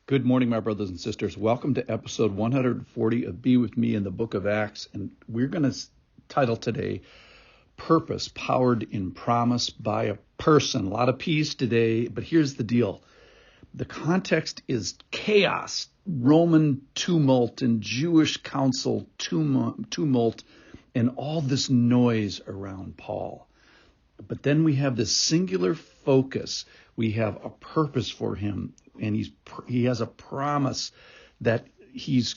Good morning, my brothers and sisters. Welcome to episode 140 of Be With Me in the book of Acts. And we're going to title today, Purpose Powered in Promise by a Person. A lot of P's today, but here's the deal. The context is chaos, Roman tumult, and Jewish council tumult, and all this noise around Paul. But then we have this singular focus. We have a purpose for him, and he has a promise that he's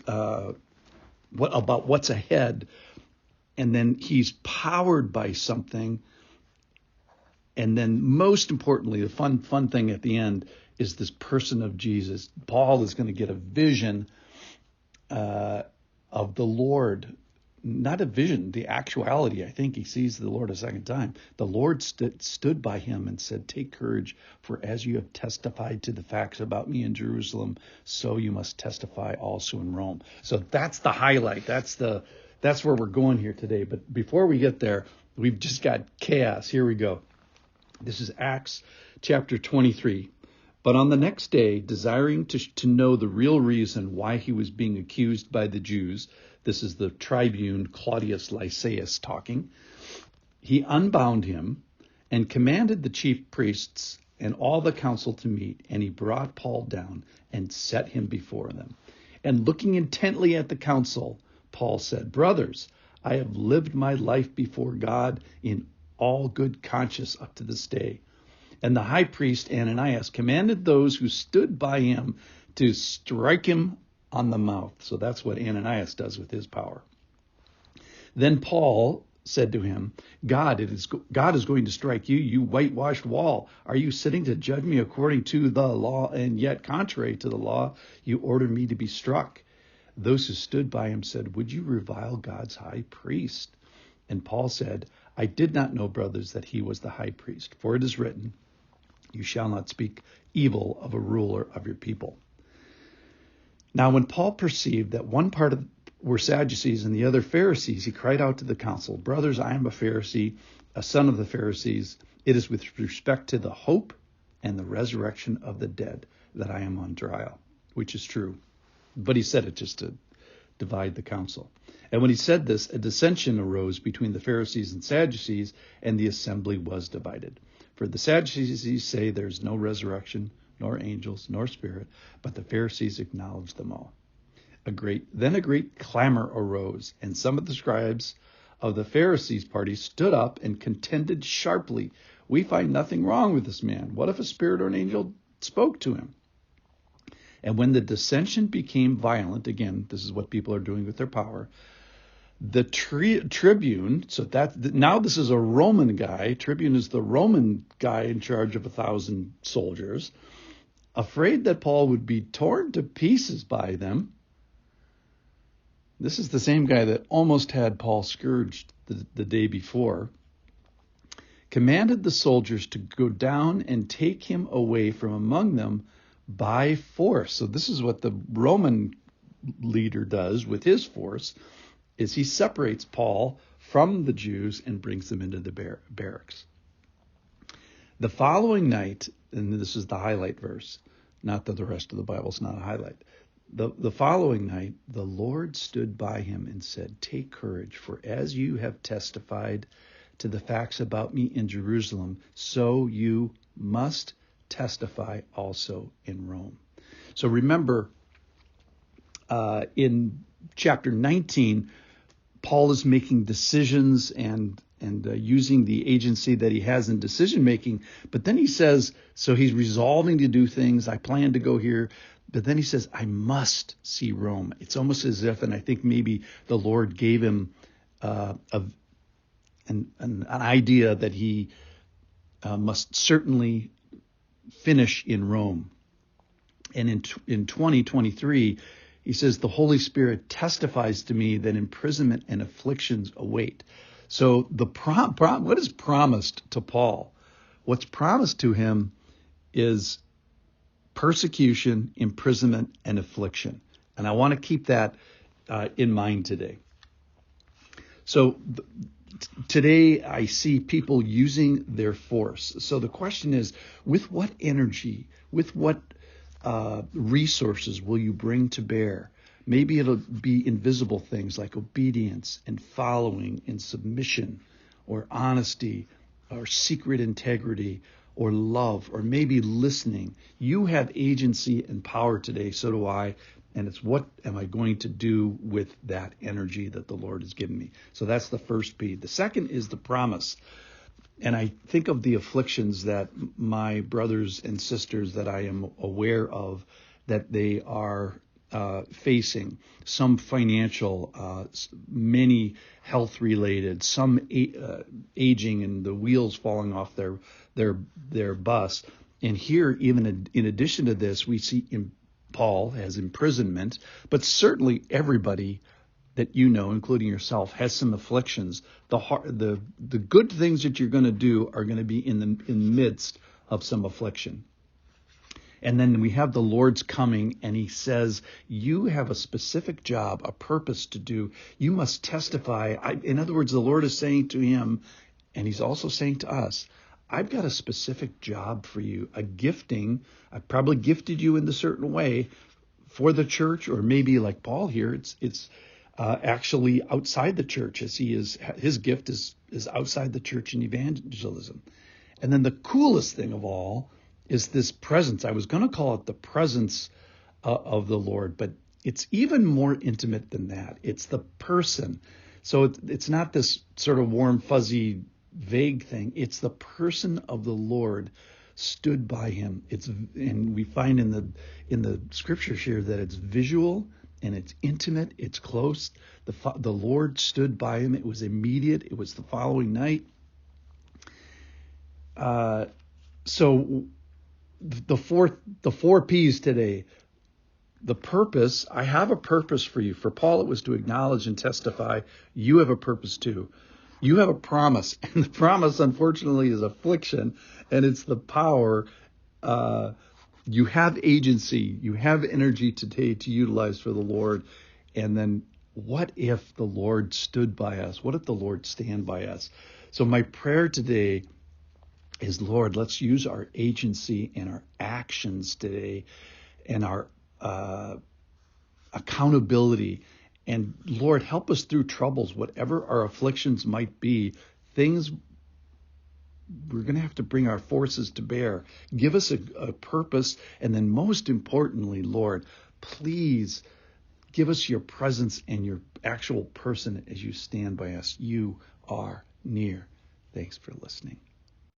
about what's ahead, and then he's powered by something. And then most importantly, the fun thing at the end is this person of Jesus. Paul is going to get a vision of the Lord. Not a vision, the actuality. I think he sees the Lord a second time. The Lord stood by him and said, "Take courage, for as you have testified to the facts about me in Jerusalem, so you must testify also in Rome." So that's the highlight. That's where we're going here today. But before we get there, we've just got chaos. Here we go. This is Acts chapter 23. But on the next day, desiring to know the real reason why he was being accused by the Jews, this is the tribune Claudius Lysias talking, he unbound him and commanded the chief priests and all the council to meet, and he brought Paul down and set him before them. And looking intently at the council, Paul said, "Brothers, I have lived my life before God in all good conscience up to this day." And the high priest Ananias commanded those who stood by him to strike him on the mouth. So that's what Ananias does with his power. Then Paul said to him, God is going to strike you, you whitewashed wall. Are you sitting to judge me according to the law, and yet contrary to the law, you order me to be struck? Those who stood by him said, "Would you revile God's high priest?" And Paul said, "I did not know, brothers, that he was the high priest. For it is written, you shall not speak evil of a ruler of your people." Now, when Paul perceived that one part were Sadducees and the other Pharisees, he cried out to the council, "Brothers, I am a Pharisee, a son of the Pharisees. It is with respect to the hope and the resurrection of the dead that I am on trial," which is true. But he said it just to divide the council. And when he said this, a dissension arose between the Pharisees and Sadducees, and the assembly was divided. For the Sadducees say there's no resurrection, nor angels, nor spirit, but the Pharisees acknowledge them all. Then a great clamor arose, and some of the scribes of the Pharisees' party stood up and contended sharply. "We find nothing wrong with this man. What if a spirit or an angel spoke to him?" And when the dissension became violent, again, this is what people are doing with their power, the tribune, now this is a Roman guy. Tribune is the Roman guy in charge of 1,000 soldiers, afraid that Paul would be torn to pieces by them. This is the same guy that almost had Paul scourged the day before. Commanded the soldiers to go down and take him away from among them by force. So this is what the Roman leader does with his force, is he separates Paul from the Jews and brings them into the barracks. The following night, and this is the highlight verse, not that the rest of the Bible is not a highlight. The following night, the Lord stood by him and said, "Take courage, for as you have testified to the facts about me in Jerusalem, so you must testify also in Rome." So remember, in chapter 19, Paul is making decisions and using the agency that he has in decision making. But then he says, so he's resolving to do things. I plan to go here. But then he says, I must see Rome. It's almost as if, and I think maybe the Lord gave him an idea that he must certainly finish in Rome. And in 2023, he says, the Holy Spirit testifies to me that imprisonment and afflictions await. So what is promised to Paul? What's promised to him is persecution, imprisonment, and affliction. And I want to keep that in mind today. So today I see people using their force. So the question is, with what energy, with what resources will you bring to bear? Maybe it'll be invisible things like obedience and following and submission or honesty or secret integrity or love or maybe listening. You have agency and power today, so do I. And it's what am I going to do with that energy that the Lord has given me? So that's the first P. The second is the promise. And I think of the afflictions that my brothers and sisters that I am aware of, that they are facing, some financial, many health related, some aging and the wheels falling off their bus. And here, even in addition to this, we see Paul has imprisonment, but certainly everybody that you know, including yourself, has some afflictions. The good things that you're going to do are going to be in the midst of some affliction. And then we have the Lord's coming, and he says, you have a specific job, a purpose to do. You must testify. In other words, the Lord is saying to him, and he's also saying to us, I've got a specific job for you, a gifting. I've probably gifted you in a certain way for the church, or maybe like Paul here, it's actually outside the church, as his gift is outside the church in evangelism. And then the coolest thing of all is this presence. I was going to call it the presence of the Lord, but it's even more intimate than that. It's the person. So it's not this sort of warm, fuzzy, vague thing. It's the person of the Lord stood by him. And we find in the scriptures here that it's visual and it's intimate. It's close. The Lord stood by him. It was immediate. It was the following night. So the four P's today. The purpose, I have a purpose for you. For Paul, it was to acknowledge and testify. You have a purpose too. You have a promise. And the promise, unfortunately, is affliction. And it's the power. You have agency. You have energy today to utilize for the Lord. And then what if the Lord stood by us? What if the Lord stand by us? So my prayer today is, Lord, let's use our agency and our actions today and our accountability. And Lord, help us through troubles, whatever our afflictions might be, things we're going to have to bring our forces to bear. Give us a purpose. And then most importantly, Lord, please give us your presence and your actual person as you stand by us. You are near. Thanks for listening.